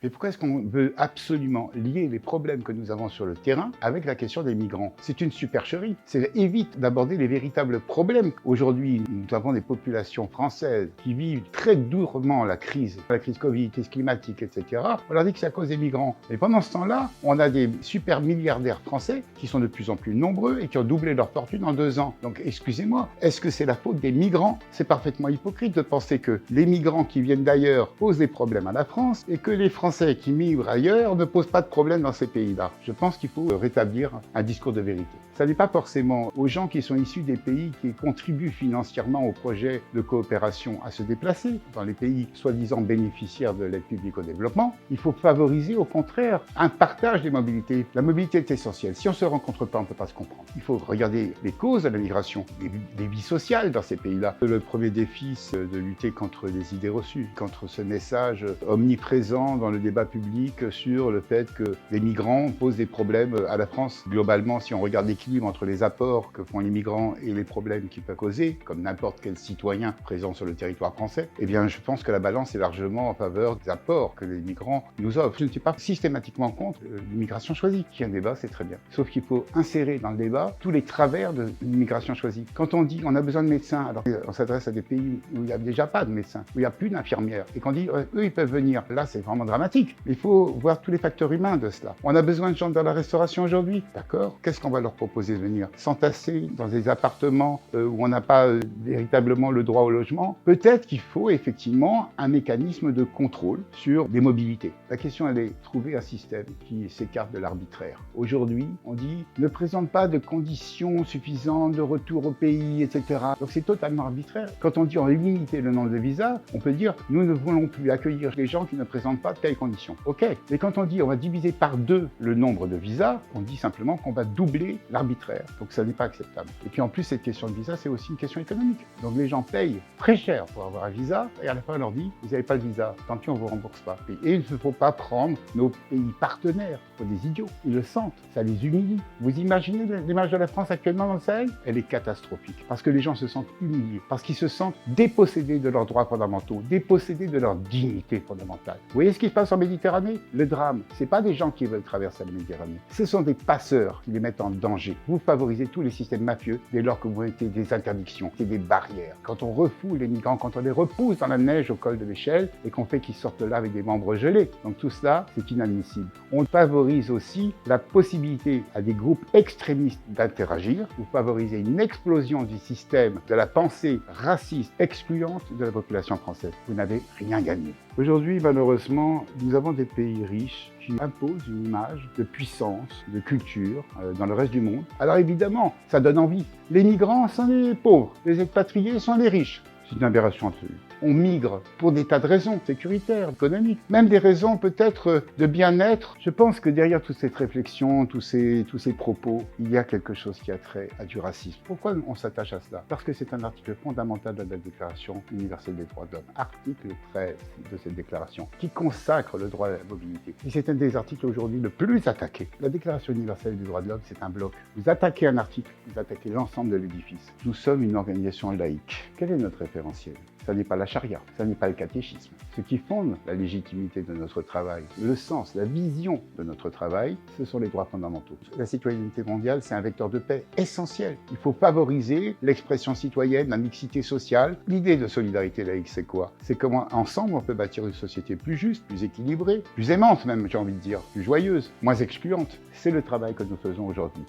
Mais pourquoi est-ce qu'on veut absolument lier les problèmes que nous avons sur le terrain avec la question des migrants? C'est une supercherie. Ça évite d'aborder les véritables problèmes. Aujourd'hui, nous avons des populations françaises qui vivent très durement la crise Covid, crise climatique, etc. On leur dit que c'est à cause des migrants. Et pendant ce temps-là, on a des super milliardaires français qui sont de plus en plus nombreux et qui ont doublé leur fortune en 2 ans. Donc, excusez-moi, est-ce que c'est la faute des migrants? C'est parfaitement hypocrite de penser que les migrants qui viennent d'ailleurs posent des problèmes à la France et que les Français qui migrent ailleurs ne posent pas de problème dans ces pays-là. Je pense qu'il faut rétablir un discours de vérité. Ça n'est pas forcément aux gens qui sont issus des pays qui contribuent financièrement au projet de coopération à se déplacer dans les pays soi-disant bénéficiaires de l'aide publique au développement. Il faut favoriser au contraire un partage des mobilités. La mobilité est essentielle. Si on ne se rencontre pas, on ne peut pas se comprendre. Il faut regarder les causes de la migration, les vies sociales dans ces pays-là. Le premier défi, c'est de lutter contre les idées reçues, contre ce message omniprésent dans le débat public sur le fait que les migrants posent des problèmes à la France. Globalement, si on regarde l'équilibre entre les apports que font les migrants et les problèmes qu'ils peuvent causer, comme n'importe quel citoyen présent sur le territoire français, eh bien, je pense que la balance est largement en faveur des apports que les migrants nous offrent. Je ne suis pas systématiquement contre l'immigration choisie. Qu'il y ait un débat, c'est très bien. Sauf qu'il faut insérer dans le débat tous les travers de l'immigration choisie. Quand on dit on a besoin de médecins, alors on s'adresse à des pays où il n'y a déjà pas de médecins, où il n'y a plus d'infirmières, et qu'on dit eux, ils peuvent venir. Là, c'est vraiment dramatique. Il faut voir tous les facteurs humains de cela. On a besoin de gens dans la restauration aujourd'hui. D'accord? Qu'est-ce qu'on va leur proposer de venir? S'entasser dans des appartements où on n'a pas véritablement le droit au logement? Peut-être qu'il faut effectivement un mécanisme de contrôle sur les mobilités. La question, elle est trouver un système qui s'écarte de l'arbitraire. Aujourd'hui, on dit ne présente pas de conditions suffisantes de retour au pays, etc. Donc c'est totalement arbitraire. Quand on dit on limite le nombre de visas, on peut dire nous ne voulons plus accueillir les gens qui ne présentent pas telles conditions. Ok, mais quand on dit on va diviser par 2 le nombre de visas, on dit simplement qu'on va doubler l'arbitraire. Donc ça n'est pas acceptable. Et puis en plus, cette question de visa, c'est aussi une question économique. Donc les gens payent très cher pour avoir un visa, et à la fin, on leur dit vous n'avez pas de visa, tant pis, on ne vous rembourse pas. Et il ne faut pas prendre nos pays partenaires pour des idiots. Ils le sentent, ça les humilie. Vous imaginez l'image de la France actuellement dans le Sahel? Elle est catastrophique. Parce que les gens se sentent humiliés, parce qu'ils se sentent dépossédés de leurs droits fondamentaux, dépossédés de leur dignité fondamentale. Vous voyez ce qui se passe en Méditerranée? Le drame, ce n'est pas des gens qui veulent traverser la Méditerranée. Ce sont des passeurs qui les mettent en danger. Vous favorisez tous les systèmes mafieux dès lors que vous mettez des interdictions et des barrières. Quand on refoule les migrants, quand on les repousse dans la neige au col de l'Échelle et qu'on fait qu'ils sortent de là avec des membres gelés. Donc tout cela, c'est inadmissible. On favorise aussi la possibilité à des groupes extrémistes d'interagir. Vous favorisez une explosion du système de la pensée raciste excluante de la population française. Vous n'avez rien gagné. Aujourd'hui, malheureusement, nous avons des pays riches qui imposent une image de puissance, de culture dans le reste du monde. Alors évidemment, ça donne envie. Les migrants sont les pauvres, les expatriés sont les riches. C'est une aberration absolue. On migre pour des tas de raisons sécuritaires, économiques, même des raisons peut-être de bien-être. Je pense que derrière toute cette réflexion, tous ces propos, il y a quelque chose qui a trait à du racisme. Pourquoi on s'attache à cela? Parce que c'est un article fondamental de la Déclaration universelle des droits de l'homme, article 13 de cette déclaration, qui consacre le droit à la mobilité. Et c'est un des articles aujourd'hui le plus attaqué. La Déclaration universelle des droits de l'homme, c'est un bloc. Vous attaquez un article, vous attaquez l'ensemble de l'édifice. Nous sommes une organisation laïque. Quel est notre référentiel? Ça n'est pas la charia, ça n'est pas le catéchisme. Ce qui fonde la légitimité de notre travail, le sens, la vision de notre travail, ce sont les droits fondamentaux. La citoyenneté mondiale, c'est un vecteur de paix essentiel. Il faut favoriser l'expression citoyenne, la mixité sociale. L'idée de solidarité laïque, c'est quoi? C'est comment ensemble on peut bâtir une société plus juste, plus équilibrée, plus aimante même, j'ai envie de dire, plus joyeuse, moins excluante. C'est le travail que nous faisons aujourd'hui.